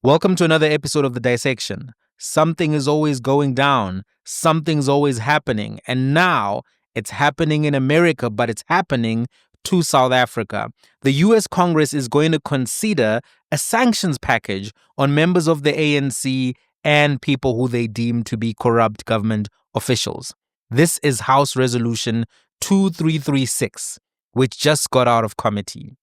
Welcome to another episode of The Dissection. Something is always going down, something's always happening, and now it's happening in America, but it's happening to South Africa. The US Congress is going to consider a sanctions package on members of the ANC and people who they deem to be corrupt government officials. This is House Resolution 2336, which just got out of committee.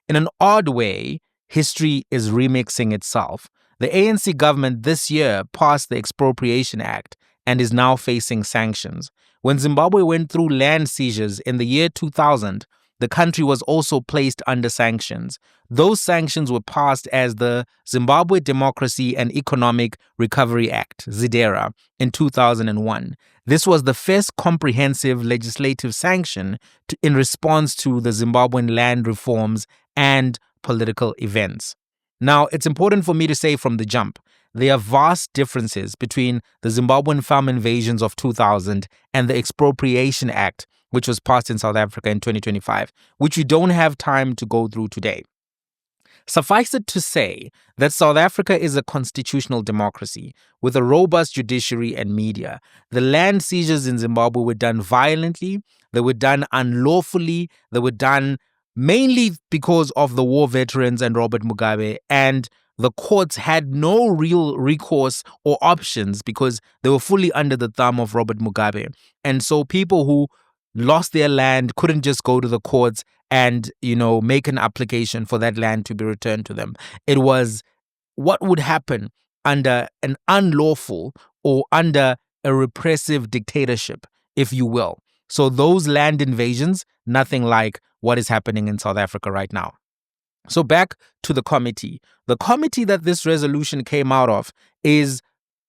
In an odd way, history is remixing itself. The ANC government this year passed the Expropriation Act and is now facing sanctions. When Zimbabwe went through land seizures in the year 2000, the country was also placed under sanctions. Those sanctions were passed as the Zimbabwe Democracy and Economic Recovery Act, ZIDERA, in 2001. This was the first comprehensive legislative sanction in response to the Zimbabwean land reforms and political events. Now, it's important for me to say from the jump, there are vast differences between the Zimbabwean farm invasions of 2000 and the Expropriation Act, which was passed in South Africa in 2025, which we don't have time to go through today. Suffice it to say that South Africa is a constitutional democracy with a robust judiciary and media. The land seizures in Zimbabwe were done violently, they were done unlawfully, they were done mainly because of the war veterans and Robert Mugabe, and the courts had no real recourse or options because they were fully under the thumb of Robert Mugabe. And so people who lost their land couldn't just go to the courts and, make an application for that land to be returned to them. It was what would happen under an unlawful or under a repressive dictatorship, if you will. So those land invasions, nothing like what is happening in South Africa right now. So back to the committee. The committee that this resolution came out of is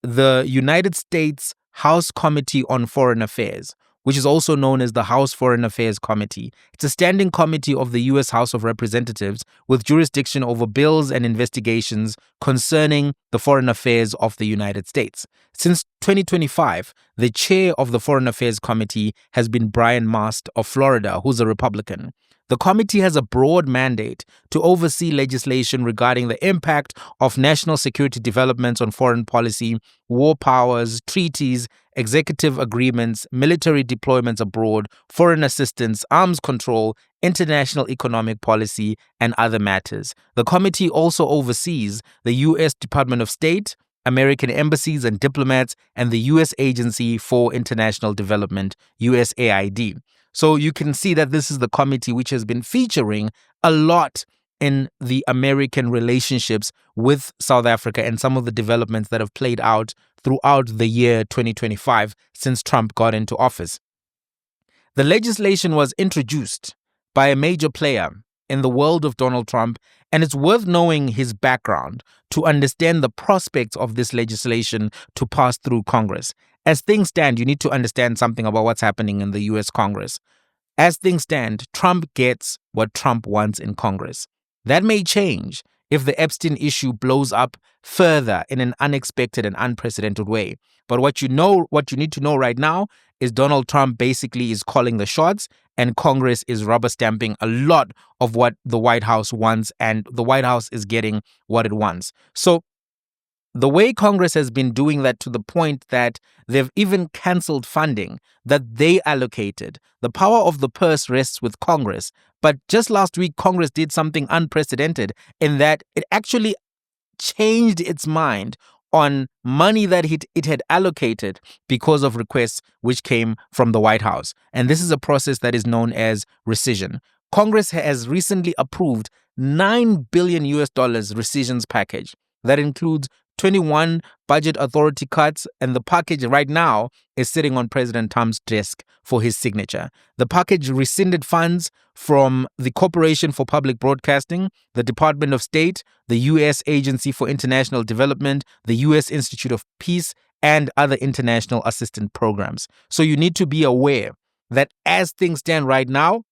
the United States House Committee on Foreign Affairs, which is also known as the House Foreign Affairs Committee. It's a standing committee of the U.S. House of Representatives with jurisdiction over bills and investigations concerning the foreign affairs of the United States. Since 2025, the chair of the Foreign Affairs Committee has been Brian Mast of Florida, who's a Republican. The committee has a broad mandate to oversee legislation regarding the impact of national security developments on foreign policy, war powers, treaties, executive agreements, military deployments abroad, foreign assistance, arms control, international economic policy, and other matters. The committee also oversees the U.S. Department of State, American embassies and diplomats, and the U.S. Agency for International Development, USAID. So you can see that this is the committee which has been featuring a lot in the American relationships with South Africa and some of the developments that have played out throughout the year 2025 since Trump got into office. The legislation was introduced by a major player in the world of Donald Trump, and it's worth knowing his background to understand the prospects of this legislation to pass through Congress. As things stand, you need to understand something about what's happening in the US Congress. As things stand, Trump gets what Trump wants in Congress. That may change if the Epstein issue blows up further in an unexpected and unprecedented way. But what you need to know right now is Donald Trump basically is calling the shots, and Congress is rubber stamping a lot of what the White House wants, and the White House is getting what it wants. So the way Congress has been doing that to the point that they've even canceled funding that they allocated. The power of the purse rests with Congress. But just last week, Congress did something unprecedented in that it actually changed its mind on money that it had allocated because of requests which came from the White House. And this is a process that is known as rescission. Congress has recently approved $9 billion rescissions package that includes 21 budget authority cuts, and the package right now is sitting on President Trump's desk for his signature. The package rescinded funds from the Corporation for Public Broadcasting, the Department of State, the U.S. Agency for International Development, the U.S. Institute of Peace, and other international assistance programs. So you need to be aware that as things stand right now,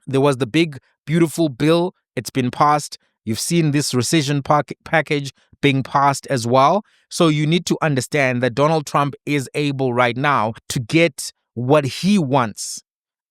there was the big, beautiful bill. It's been passed. You've seen this rescission package being passed as well. So you need to understand that Donald Trump is able right now to get what he wants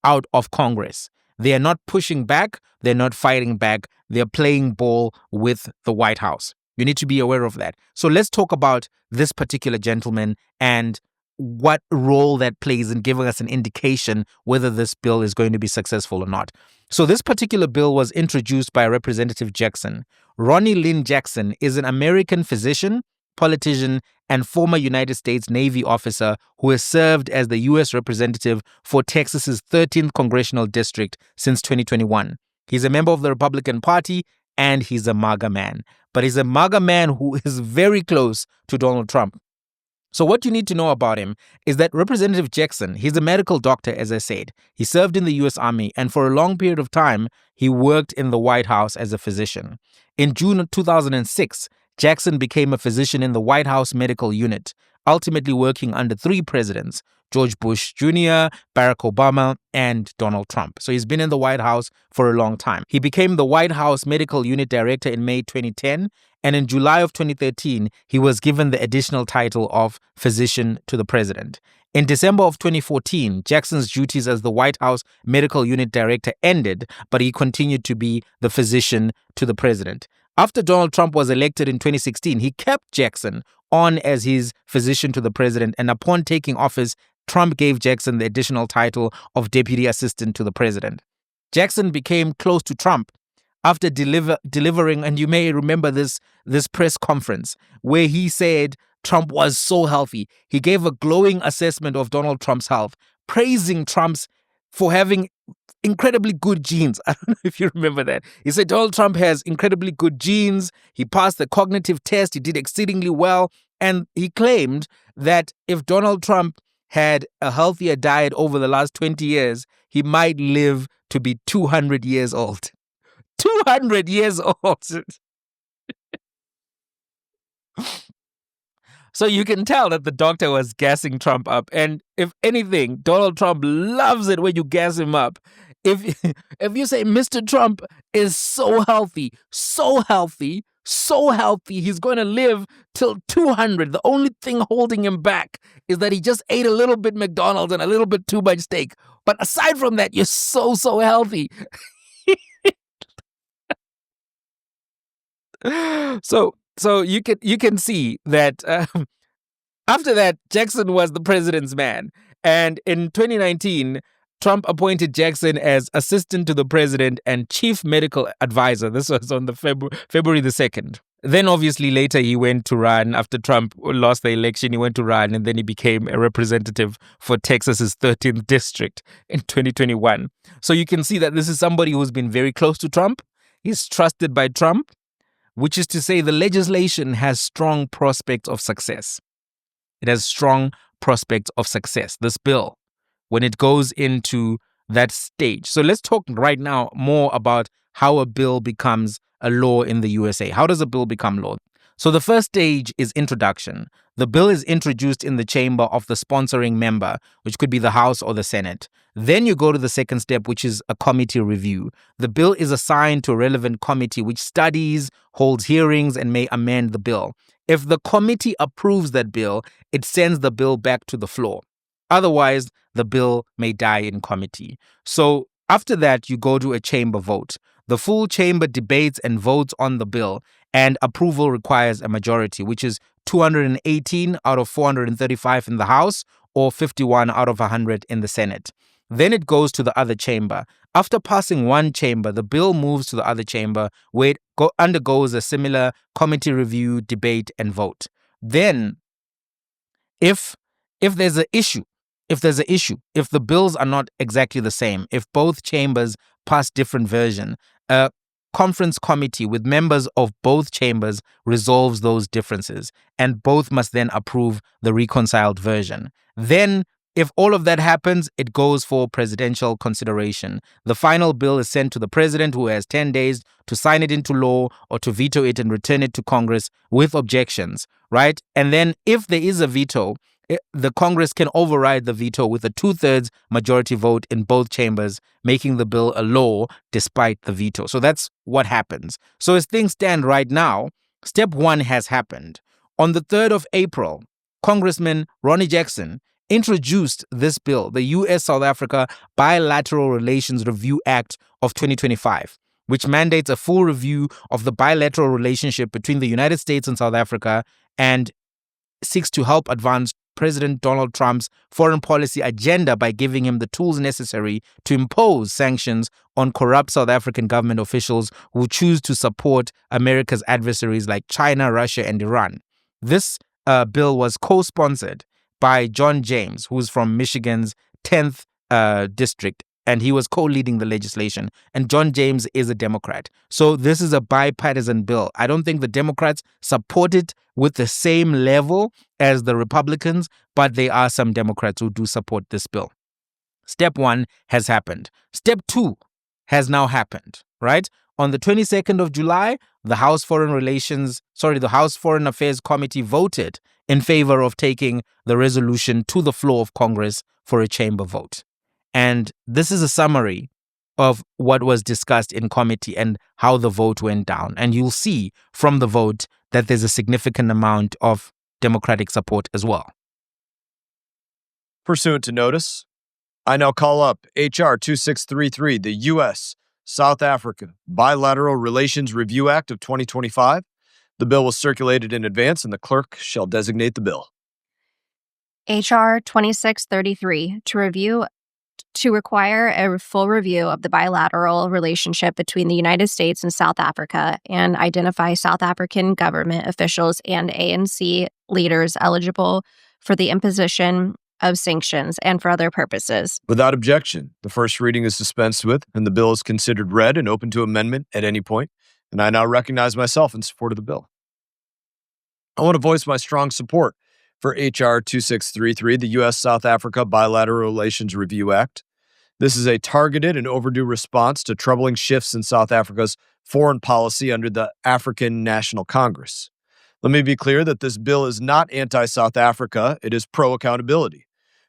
out of Congress. They are not pushing back. They're not fighting back. They're playing ball with the White House. You need to be aware of that. So let's talk about this particular gentleman and what role that plays in giving us an indication whether this bill is going to be successful or not. So this particular bill was introduced by Representative Jackson. Ronnie Lynn Jackson is an American physician, politician, and former United States Navy officer who has served as the U.S. representative for Texas's 13th congressional district since 2021. He's a member of the Republican Party, and he's a MAGA man. But he's a MAGA man who is very close to Donald Trump. So what you need to know about him is that Representative Jackson, he's a medical doctor, as I said. He served in the U.S. Army, and for a long period of time, he worked in the White House as a physician. In June of 2006, Jackson became a physician in the White House medical unit, ultimately working under 3 presidents, George Bush Jr., Barack Obama, and Donald Trump. So he's been in the White House for a long time. He became the White House Medical Unit Director in May 2010, and in July of 2013, he was given the additional title of Physician to the President. In December of 2014, Jackson's duties as the White House Medical Unit Director ended, but he continued to be the Physician to the President. After Donald Trump was elected in 2016, he kept Jackson on as his Physician to the President, and upon taking office, Trump gave Jackson the additional title of Deputy Assistant to the President. Jackson became close to Trump after delivering, and you may remember this press conference where he said Trump was so healthy. He gave a glowing assessment of Donald Trump's health, praising Trump's for having incredibly good genes. I don't know if you remember that. He said Donald Trump has incredibly good genes. He passed the cognitive test. He did exceedingly well. And he claimed that if Donald Trump had a healthier diet over the last 20 years, he might live to be 200 years old. 200 years old. So you can tell that the doctor was gassing Trump up. And if anything, Donald Trump loves it when you gas him up. If you say Mr. Trump is so healthy, he's going to live till 200. The only thing holding him back is that he just ate a little bit McDonald's and a little bit too much steak. But aside from that, you're so healthy. So you can see that after that, Jackson was the president's man. And in 2019, Trump appointed Jackson as assistant to the president and chief medical advisor. This was on the February the 2nd. Then obviously later he went to run after Trump lost the election. He went to run and then he became a representative for Texas's 13th district in 2021. So you can see that this is somebody who's been very close to Trump. He's trusted by Trump, which is to say the legislation has strong prospects of success. It has strong prospects of success, this bill, when it goes into that stage. So let's talk right now more about how a bill becomes a law in the USA. How does a bill become law? So the first stage is introduction. The bill is introduced in the chamber of the sponsoring member, which could be the House or the Senate. Then you go to the second step, which is a committee review. The bill is assigned to a relevant committee, which studies, holds hearings, and may amend the bill. If the committee approves that bill, it sends the bill back to the floor. Otherwise, the bill may die in committee. So after that, you go to a chamber vote. The full chamber debates and votes on the bill, and approval requires a majority, which is 218 out of 435 in the House or 51 out of 100 in the Senate. Then it goes to the other chamber. After passing one chamber, the bill moves to the other chamber where it undergoes a similar committee review, debate, and vote. Then, if there's an issue, if the bills are not exactly the same, if both chambers pass different version, a conference committee with members of both chambers resolves those differences, and both must then approve the reconciled version. Then, if all of that happens, it goes for presidential consideration. The final bill is sent to the president, who has 10 days to sign it into law or to veto it and return it to Congress with objections, right? And then if there is a veto, the Congress can override the veto with a 2/3 majority vote in both chambers, making the bill a law despite the veto. So that's what happens. So as things stand right now, step one has happened. On the 3rd of April, Congressman Ronnie Jackson introduced this bill, the U.S.-South Africa Bilateral Relations Review Act of 2025. which mandates a full review of the bilateral relationship between the United States and South Africa and seeks to help advance President Donald Trump's foreign policy agenda by giving him the tools necessary to impose sanctions on corrupt South African government officials who choose to support America's adversaries like China, Russia, and Iran. This bill was co-sponsored by John James, who's from Michigan's 10th district, and he was co-leading the legislation. And John James is a Democrat. So this is a bipartisan bill. I don't think the Democrats support it with the same level as the Republicans, but there are some Democrats who do support this bill. Step 1 has happened. Step 2 has now happened, right? On the 22nd of July, the House Foreign Affairs Committee voted in favor of taking the resolution to the floor of Congress for a chamber vote. And this is a summary of what was discussed in committee and how the vote went down. And you'll see from the vote that there's a significant amount of Democratic support as well. Pursuant to notice, I now call up H.R. 2633, the U.S. South Africa Bilateral Relations Review Act of 2025. The bill was circulated in advance, and the clerk shall designate the bill. H.R. 2633, to require a full review of the bilateral relationship between the United States and South Africa and identify South African government officials and ANC leaders eligible for the imposition of sanctions and for other purposes. Without objection, the first reading is dispensed with, and the bill is considered read and open to amendment at any point. And I now recognize myself in support of the bill. I want to voice my strong support for H.R. 2633, the U.S. South Africa Bilateral Relations Review Act. This is a targeted and overdue response to troubling shifts in South Africa's foreign policy under the African National Congress. Let me be clear that this bill is not anti-South Africa, it is pro-accountability.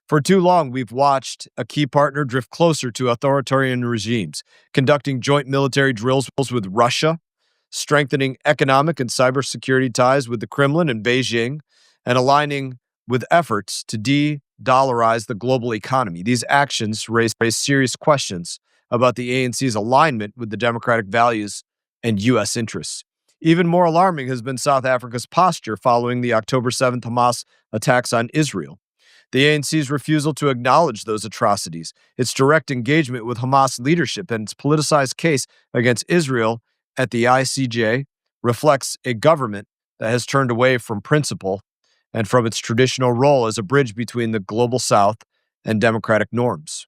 For too long, we've watched a key partner drift closer to authoritarian regimes, conducting joint military drills with Russia, strengthening economic and cybersecurity ties with the Kremlin and Beijing, and aligning with efforts to de-dollarize the global economy. These actions raise serious questions about the ANC's alignment with the democratic values and U.S. interests. Even more alarming has been South Africa's posture following the October 7th Hamas attacks on Israel. The ANC's refusal to acknowledge those atrocities, its direct engagement with Hamas leadership, and its politicized case against Israel at the ICJ reflects a government that has turned away from principle and from its traditional role as a bridge between the global South and democratic norms.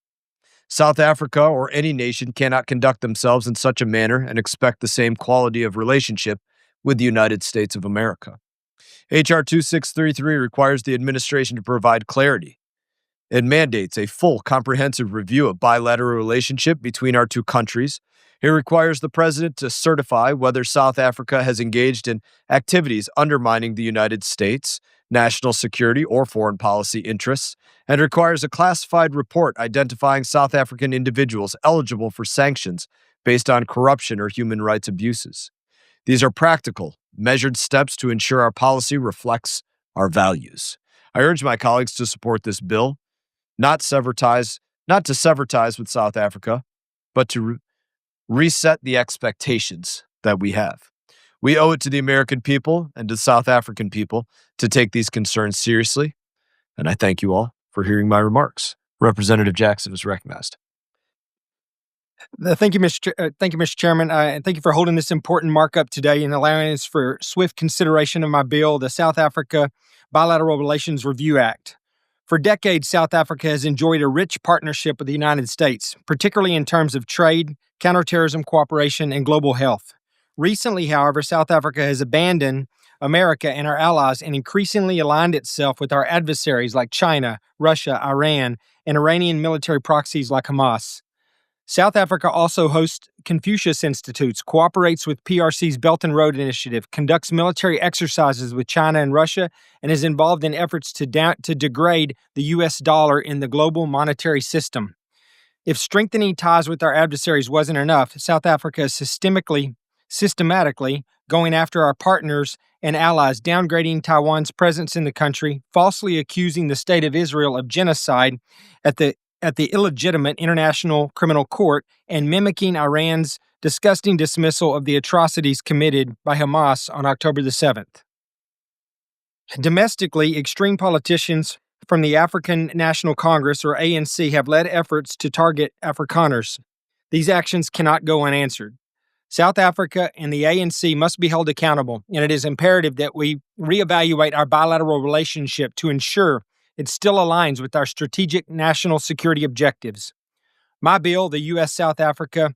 South Africa or any nation cannot conduct themselves in such a manner and expect the same quality of relationship with the United States of America. H.R. 2633 requires the administration to provide clarity. It mandates a full, comprehensive review of bilateral relationship between our two countries. It requires the president to certify whether South Africa has engaged in activities undermining the United States, national security, or foreign policy interests, and requires a classified report identifying South African individuals eligible for sanctions based on corruption or human rights abuses. These are practical, measured steps to ensure our policy reflects our values. I urge my colleagues to support this bill, not to sever ties with South Africa, but to reset the expectations that we have. We owe it to the American people and to the South African people to take these concerns seriously, and I thank you all for hearing my remarks. Representative Jackson is recognized. Thank you, Mr. Chairman, and thank you for holding this important markup today and allowing us for swift consideration of my bill, the South Africa Bilateral Relations Review Act. For decades, South Africa has enjoyed a rich partnership with the United States, particularly in terms of trade, counterterrorism cooperation, and global health. Recently, however, South Africa has abandoned America and our allies and increasingly aligned itself with our adversaries like China, Russia, Iran, and Iranian military proxies like Hamas. South Africa also hosts Confucius Institutes, cooperates with PRC's Belt and Road Initiative, conducts military exercises with China and Russia, and is involved in efforts to degrade the U.S. dollar in the global monetary system. If strengthening ties with our adversaries wasn't enough, South Africa is systematically going after our partners and allies, downgrading Taiwan's presence in the country, falsely accusing the State of Israel of genocide at the illegitimate International Criminal Court, and mimicking Iran's disgusting dismissal of the atrocities committed by Hamas on October the 7th. Domestically, extreme politicians from the African National Congress, or ANC, have led efforts to target Afrikaners. These actions cannot go unanswered. South Africa and the ANC must be held accountable, and it is imperative that we reevaluate our bilateral relationship to ensure it still aligns with our strategic national security objectives. My bill, the U.S.-South Africa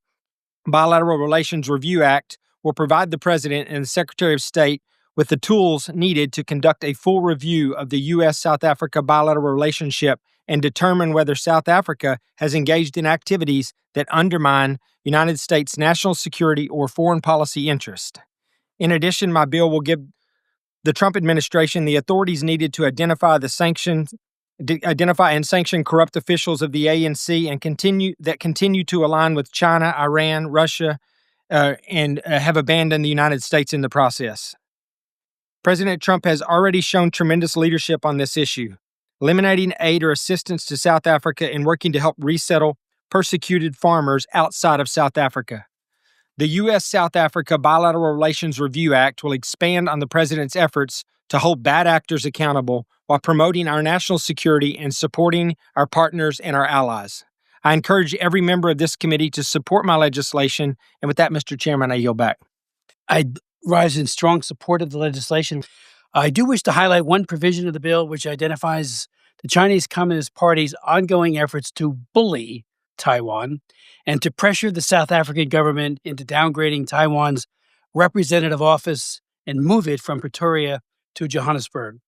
Bilateral Relations Review Act, will provide the President and the Secretary of State with the tools needed to conduct a full review of the U.S.-South Africa bilateral relationship and determine whether South Africa has engaged in activities that undermine United States national security or foreign policy interest. In addition, my bill will give the Trump administration the authorities needed to identify and sanction corrupt officials of the ANC and continue to align with China, Iran, Russia, and have abandoned the United States in the process. President Trump has already shown tremendous leadership on this issue, eliminating aid or assistance to South Africa and working to help resettle persecuted farmers outside of South Africa. The U.S.-South Africa Bilateral Relations Review Act will expand on the President's efforts to hold bad actors accountable while promoting our national security and supporting our partners and our allies. I encourage every member of this committee to support my legislation, and with that, Mr. Chairman, I yield back. I rise in strong support of the legislation. I do wish to highlight one provision of the bill which identifies the Chinese Communist Party's ongoing efforts to bully Taiwan and to pressure the South African government into downgrading Taiwan's representative office and move it from Pretoria to Johannesburg.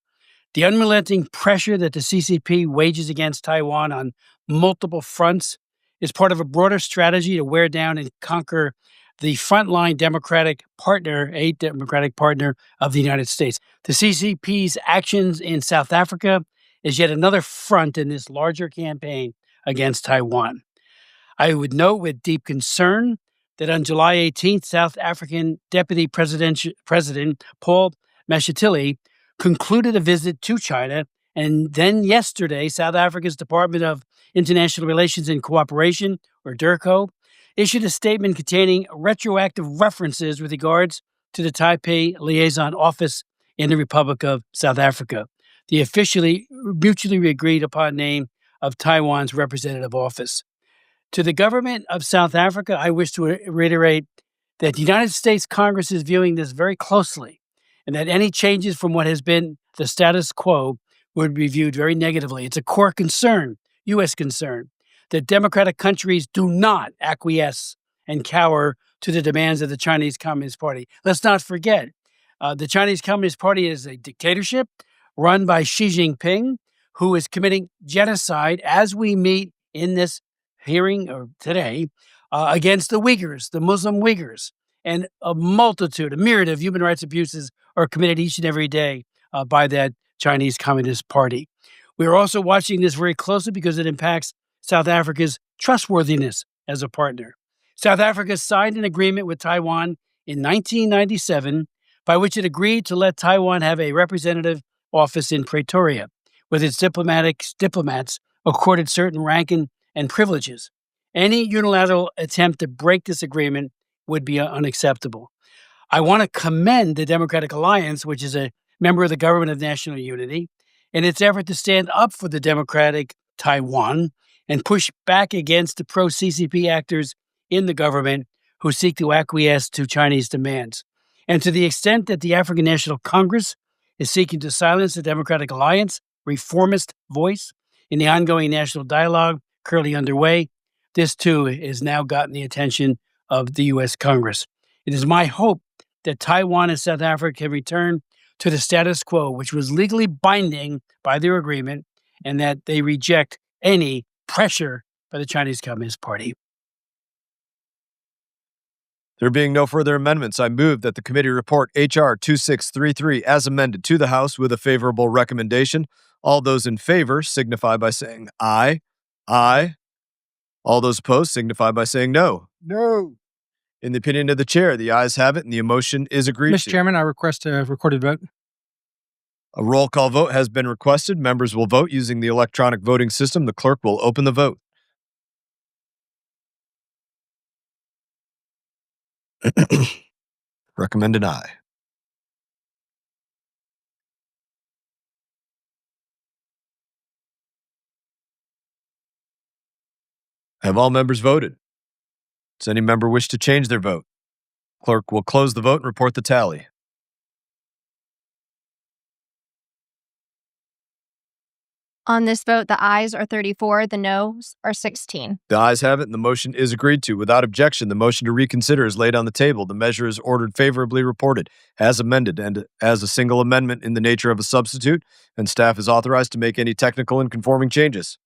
The unrelenting pressure that the CCP wages against Taiwan on multiple fronts is part of a broader strategy to wear down and conquer the frontline democratic partner of the United States. The CCP's actions in South Africa is yet another front in this larger campaign against Taiwan. I would note with deep concern that on July 18th, South African Deputy President Paul Mashatile concluded a visit to China, and then yesterday, South Africa's Department of International Relations and Cooperation, or DIRCO, issued a statement containing retroactive references with regards to the Taipei Liaison Office in the Republic of South Africa, the officially mutually agreed upon name of Taiwan's representative office. To the government of South Africa, I wish to reiterate that the United States Congress is viewing this very closely, and that any changes from what has been the status quo would be viewed very negatively. It's a core concern, U.S. concern, that democratic countries do not acquiesce and cower to the demands of the Chinese Communist Party. Let's not forget, the Chinese Communist Party is a dictatorship run by Xi Jinping, who is committing genocide as we meet in this hearing today against the Uyghurs, the Muslim Uyghurs, and a myriad of human rights abuses are committed each and every day by that Chinese Communist Party. We are also watching this very closely because it impacts South Africa's trustworthiness as a partner. South Africa signed an agreement with Taiwan in 1997 by which it agreed to let Taiwan have a representative office in Pretoria, with its diplomats accorded certain rank and privileges. Any unilateral attempt to break this agreement would be unacceptable. I want to commend the Democratic Alliance, which is a member of the Government of National Unity, in its effort to stand up for the democratic Taiwan and push back against the pro-CCP actors in the government who seek to acquiesce to Chinese demands. And to the extent that the African National Congress is seeking to silence the Democratic Alliance reformist voice in the ongoing national dialogue currently underway, this too has now gotten the attention of the U.S. Congress. It is my hope that Taiwan and South Africa can return to the status quo, which was legally binding by their agreement, and that they reject any pressure by the Chinese Communist Party. There being no further amendments, I move that the committee report H.R. 2633 as amended to the House with a favorable recommendation. All those in favor signify by saying aye. Aye. All those opposed signify by saying no. No. In the opinion of the chair, the ayes have it and the motion is agreed to. Mr. Chairman, I request a recorded vote. A roll call vote has been requested. Members will vote using the electronic voting system. The clerk will open the vote. Recommend an aye. Have all members voted? Does any member wish to change their vote? Clerk will close the vote and report the tally. On this vote, the ayes are 34, the noes are 16. The ayes have it, and the motion is agreed to. Without objection, the motion to reconsider is laid on the table. The measure is ordered favorably reported as amended and as a single amendment in the nature of a substitute, and staff is authorized to make any technical and conforming changes.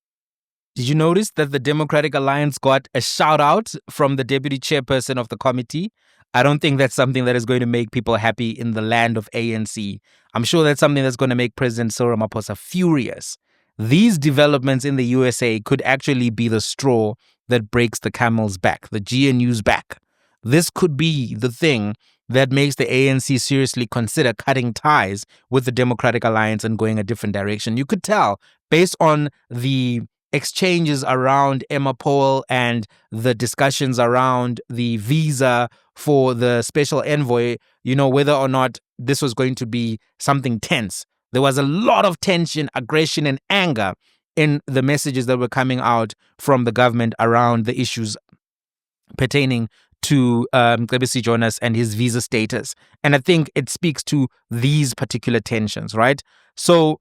Did you notice that the Democratic Alliance got a shout out from the deputy chairperson of the committee? I don't think that's something that is going to make people happy in the land of ANC. I'm sure that's something that's going to make President Cyril Ramaphosa furious. These developments in the USA could actually be the straw that breaks the camel's back, the GNU's back. This could be the thing that makes the ANC seriously consider cutting ties with the Democratic Alliance and going a different direction. You could tell based on the exchanges around Emma Powell and the discussions around the visa for the special envoy, whether or not this was going to be something tense. There was a lot of tension, aggression, and anger in the messages that were coming out from the government around the issues pertaining to Cebisi Jonas and his visa status. And I think it speaks to these particular tensions, right? So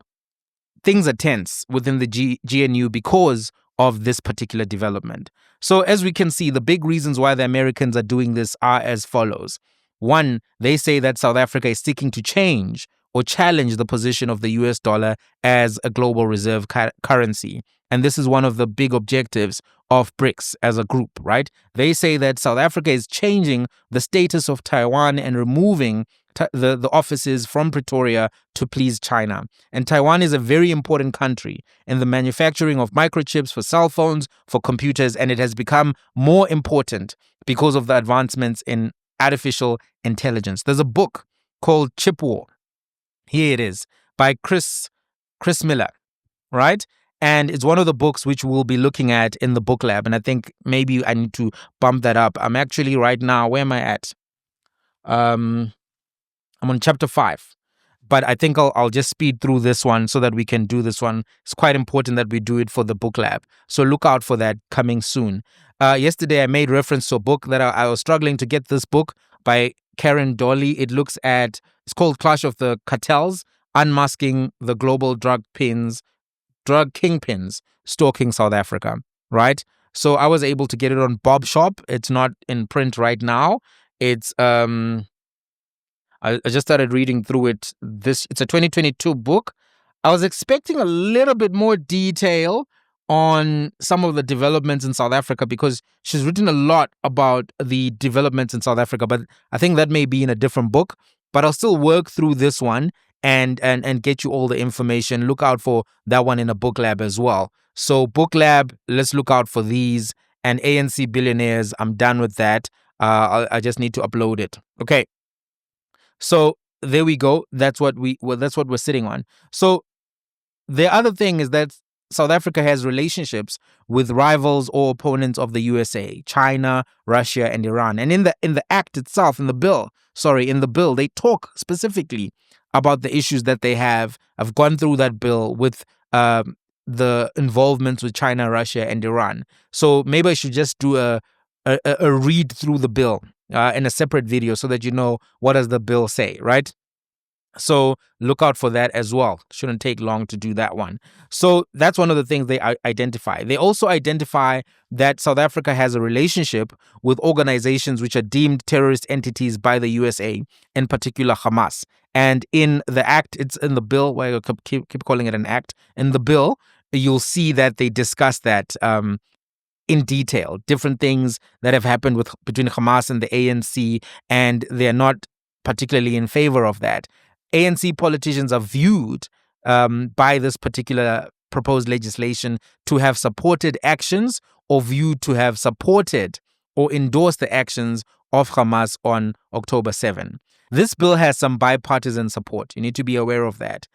things are tense within the GNU because of this particular development. So as we can see, the big reasons why the Americans are doing this are as follows. One, they say that South Africa is seeking to change or challenge the position of the US dollar as a global reserve currency. And this is one of the big objectives of BRICS as a group, right? They say that South Africa is changing the status of Taiwan and removing the offices from Pretoria to please China. And Taiwan is a very important country in the manufacturing of microchips for cell phones, for computers, and it has become more important because of the advancements in artificial intelligence. There's a book called Chip War. Here it is, by Chris Miller, right? And it's one of the books which we'll be looking at in the book lab. And I think maybe I need to bump that up. I'm actually right now, where am I at? I'm on chapter 5. But I think I'll just speed through this one so that we can do this one. It's quite important that we do it for the book lab. So look out for that coming soon. Yesterday, I made reference to a book that I was struggling to get this book by Karen Dolly. It's called Clash of the Cartels, Unmasking the Global Drug Kingpins Stalking South Africa, right? So I was able to get it on Bob Shop. It's not in print right now. It's I just started reading through it. It's a 2022 book. I was expecting a little bit more detail on some of the developments in South Africa because she's written a lot about the developments in South Africa, but I think that may be in a different book. But I'll still work through this one and get you all the information. Look out for that one in a book lab as well. So book lab, let's look out for these. And ANC Billionaires, I'm done with that. I just need to upload it. Okay. So there we go. That's what we're sitting on. So the other thing is that South Africa has relationships with rivals or opponents of the USA, China, Russia, and Iran. And in the act itself, in the bill, they talk specifically about the issues that they have. I've gone through that bill with the involvements with China, Russia, and Iran. So maybe I should just do a read through the bill in a separate video so that you know what does the bill say, right? So look out for that as well. Shouldn't take long to do that one. So that's one of the things they identify. They also identify that South Africa has a relationship with organizations which are deemed terrorist entities by the USA, in particular Hamas. And in the act, it's in the bill, why I keep calling it an act. In the bill, you'll see that they discuss that in detail, different things that have happened between Hamas and the ANC, and they're not particularly in favor of that. ANC politicians are viewed by this particular proposed legislation to have supported actions or viewed to have supported or endorsed the actions of Hamas on October 7. This bill has some bipartisan support. You need to be aware of that.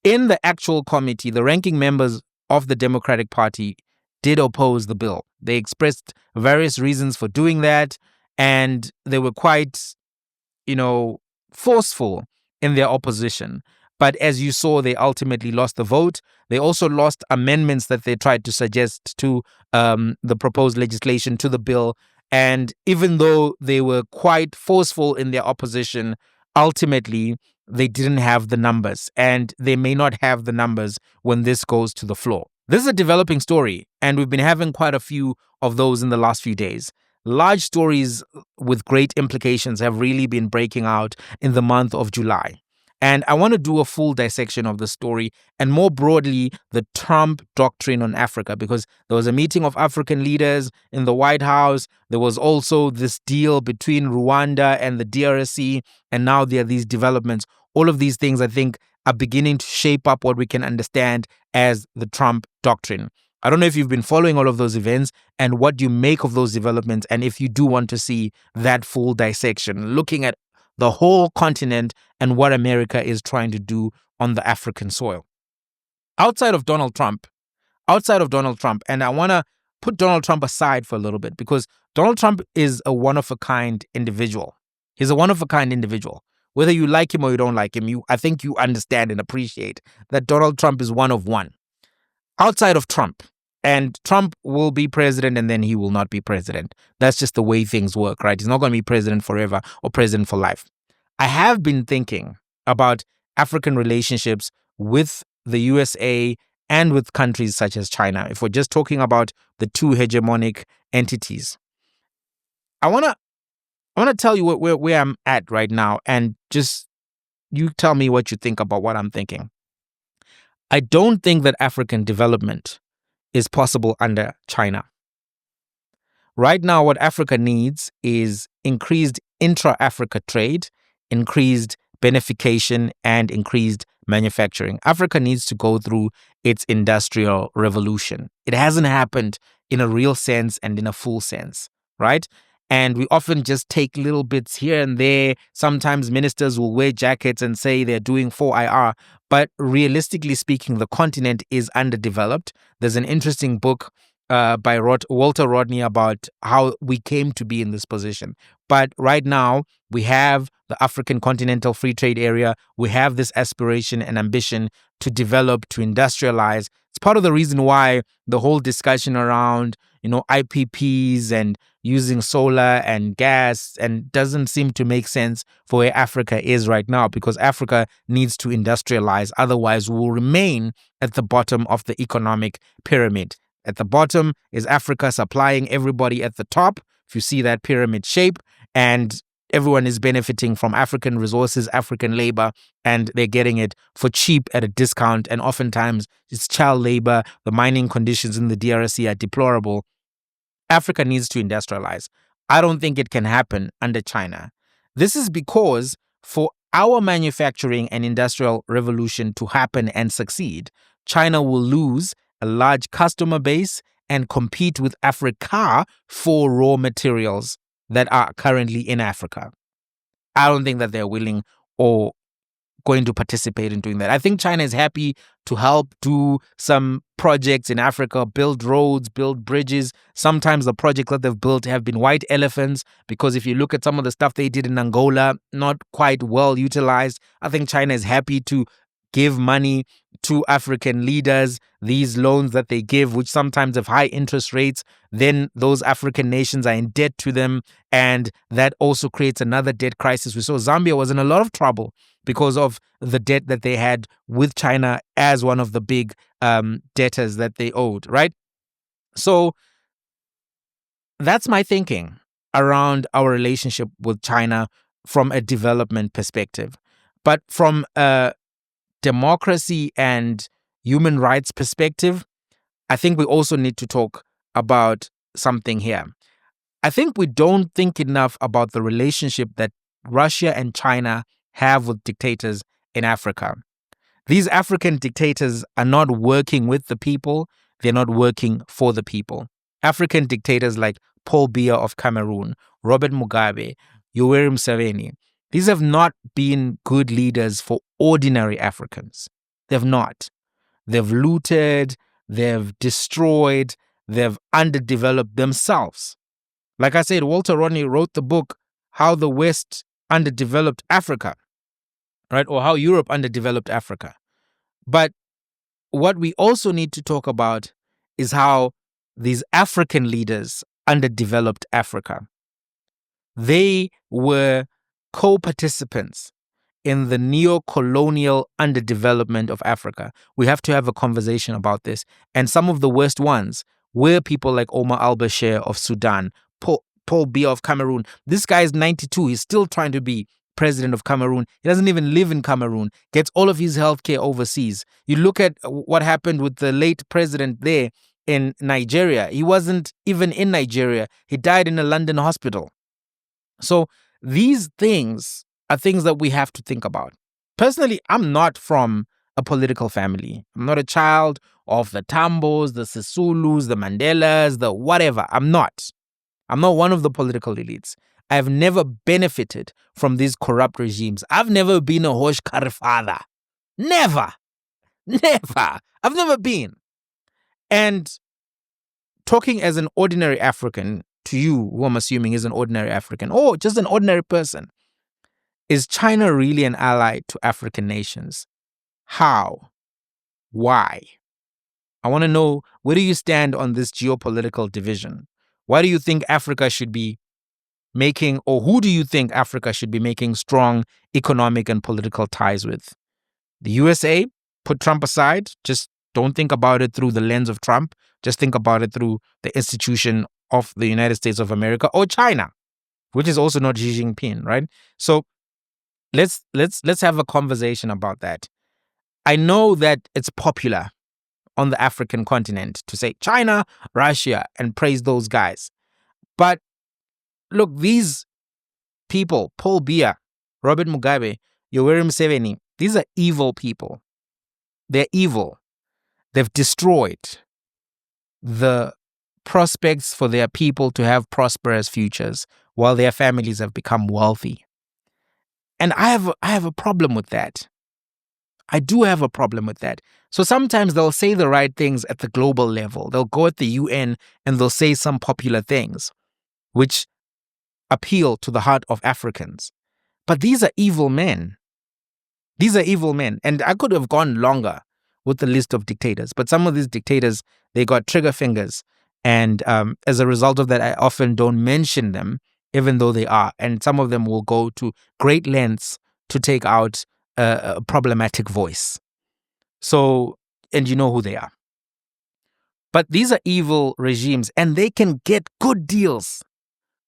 In the actual committee, the ranking members of the Democratic Party did oppose the bill. They expressed various reasons for doing that, and they were quite, forceful in their opposition. But as you saw, they ultimately lost the vote. They also lost amendments that they tried to suggest to the proposed legislation, to the bill. And even though they were quite forceful in their opposition, ultimately they didn't have the numbers, and they may not have the numbers when this goes to the floor. This is a developing story, and we've been having quite a few of those in the last few days. Large stories with great implications have really been breaking out in the month of July. And I want to do a full dissection of the story and more broadly, the Trump doctrine on Africa, because there was a meeting of African leaders in the White House. There was also this deal between Rwanda and the DRC. And now there are these developments. All of these things, I think, are beginning to shape up what we can understand as the Trump doctrine. I don't know if you've been following all of those events and what you make of those developments. And if you do want to see that full dissection, looking at the whole continent and what America is trying to do on the African soil. Outside of Donald Trump, and I want to put Donald Trump aside for a little bit because Donald Trump is a one-of-a-kind individual. He's a one-of-a-kind individual. Whether you like him or you don't like him, I think you understand and appreciate that Donald Trump is one of one. Outside of Trump, and Trump will be president and then he will not be president. That's just the way things work, right? He's not going to be president forever or president for life. I have been thinking about African relationships with the USA and with countries such as China. If we're just talking about the two hegemonic entities, I want to tell you where I'm at right now, and just you tell me what you think about what I'm thinking. I don't think that African development is possible under China. Right now, what Africa needs is increased intra-Africa trade, increased benefication, and increased manufacturing. Africa needs to go through its industrial revolution. It hasn't happened in a real sense and in a full sense, right? And we often just take little bits here and there. Sometimes ministers will wear jackets and say they're doing 4IR. But realistically speaking, the continent is underdeveloped. There's an interesting book by Walter Rodney about how we came to be in this position. But right now, we have the African Continental Free Trade Area. We have this aspiration and ambition to develop, to industrialize. It's part of the reason why the whole discussion around, IPPs and using solar and gas and doesn't seem to make sense for where Africa is right now, because Africa needs to industrialize. Otherwise, we will remain at the bottom of the economic pyramid. At the bottom is Africa supplying everybody at the top, if you see that pyramid shape, and everyone is benefiting from African resources, African labor, and they're getting it for cheap at a discount. And oftentimes it's child labor. The mining conditions in the DRC are deplorable. Africa needs to industrialize. I don't think it can happen under China. This is because for our manufacturing and industrial revolution to happen and succeed, China will lose a large customer base and compete with Africa for raw materials that are currently in Africa. I don't think that they're willing or going to participate in doing that. I think China is happy to help do some projects in Africa, build roads, build bridges. Sometimes the projects that they've built have been white elephants, because if you look at some of the stuff they did in Angola, not quite well utilized. I think China is happy to give money to African leaders, these loans that they give, which sometimes have high interest rates, then those African nations are in debt to them, and that also creates another debt crisis. We saw Zambia was in a lot of trouble because of the debt that they had with China as one of the big debtors that they owed, right? So that's my thinking around our relationship with China from a development perspective. But from a democracy and human rights perspective, I think we also need to talk about something here. I think we don't think enough about the relationship that Russia and China have with dictators in Africa. These African dictators are not working with the people, they're not working for the people. African dictators like Paul Biya of Cameroon, Robert Mugabe, Yoweri Museveni, these have not been good leaders for ordinary Africans. They've not. They've looted, they've destroyed, they've underdeveloped themselves. Like I said, Walter Rodney wrote the book, How the West Underdeveloped Africa, right? Or How Europe Underdeveloped Africa. But what we also need to talk about is how these African leaders underdeveloped Africa. They were co-participants in the neo-colonial underdevelopment of Africa. We have to have a conversation about this. And some of the worst ones were people like Omar al-Bashir of Sudan, Paul Biya of Cameroon. This guy is 92. He's still trying to be president of Cameroon. He doesn't even live in Cameroon, gets all of his healthcare overseas. You look at what happened with the late president there in Nigeria. He wasn't even in Nigeria. He died in a London hospital. So these things are things that we have to think about. Personally, I'm not from a political family. I'm not a child of the Tambos, the Sisulus, the Mandelas, the whatever. I'm not one of the political elites. I've never benefited from these corrupt regimes. I've never been a Hoshkar father. Never. I've never been. And talking as an ordinary African to you, who I'm assuming is an ordinary African, or just an ordinary person, is China really an ally to African nations? How? Why? I want to know, where do you stand on this geopolitical division? Why do you think Africa should be making, or who do you think Africa should be making strong economic and political ties with? The USA? Put Trump aside. Just don't think about it through the lens of Trump. Just think about it through the institution of the United States of America, or China, which is also not Xi Jinping, right? So let's have a conversation about that. I know that it's popular on the African continent to say China, Russia, and praise those guys. But look, these people, Paul Biya, Robert Mugabe, Yoweri Museveni, these are evil people. They're evil. They've destroyed the prospects for their people to have prosperous futures while their families have become wealthy. And I have a problem with that. I do have a problem with that. So sometimes they'll say the right things at the global level. They'll go at the UN and they'll say some popular things which appeal to the heart of Africans. But these are evil men. These are evil men. And I could have gone longer with the list of dictators. But some of these dictators, they got trigger fingers. And as a result of that, I often don't mention them, even though they are. And some of them will go to great lengths to take out a problematic voice. So, and you know who they are. But these are evil regimes, and they can get good deals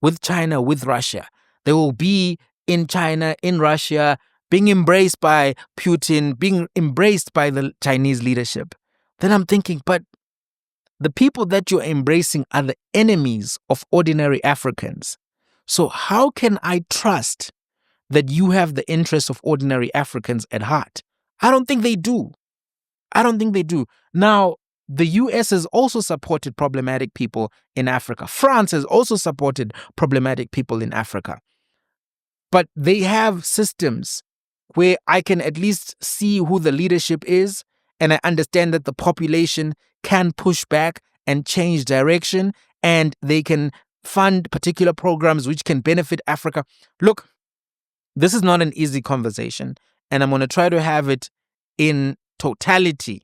with China, with Russia. They will be in China, in Russia, being embraced by Putin, being embraced by the Chinese leadership. Then I'm thinking, but the people that you're embracing are the enemies of ordinary Africans. So how can I trust that you have the interests of ordinary Africans at heart? I don't think they do. Now, the US has also supported problematic people in Africa. France has also supported problematic people in Africa. But they have systems where I can at least see who the leadership is, and I understand that the population can push back and change direction, and they can fund particular programs which can benefit Africa. Look, this is not an easy conversation, and I'm going to try to have it in totality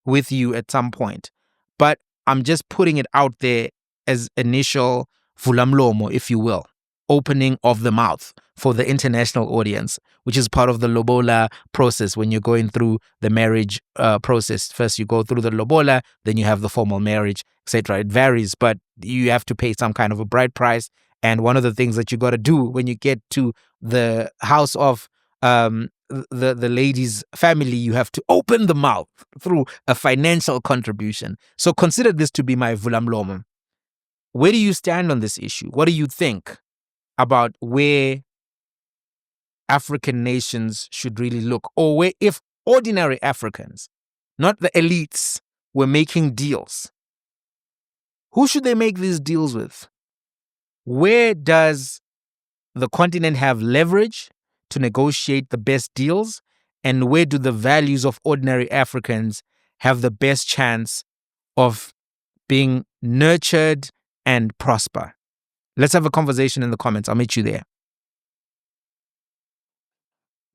with you at some point. But I'm just putting it out there as initial vulamlomo, if you will, opening of the mouth for the international audience, which is part of the lobola process when you're going through the marriage process. First, you go through the lobola, then you have the formal marriage, etc. It varies, but you have to pay some kind of a bride price. And one of the things that you got to do when you get to the house of the lady's family, you have to open the mouth through a financial contribution. So consider this to be my vulamlomo. Where do you stand on this issue? What do you think about where African nations should really look? Or where, if ordinary Africans, not the elites, were making deals, who should they make these deals with? Where does the continent have leverage to negotiate the best deals? And where do the values of ordinary Africans have the best chance of being nurtured and prosper? Let's have a conversation in the comments. I'll meet you there.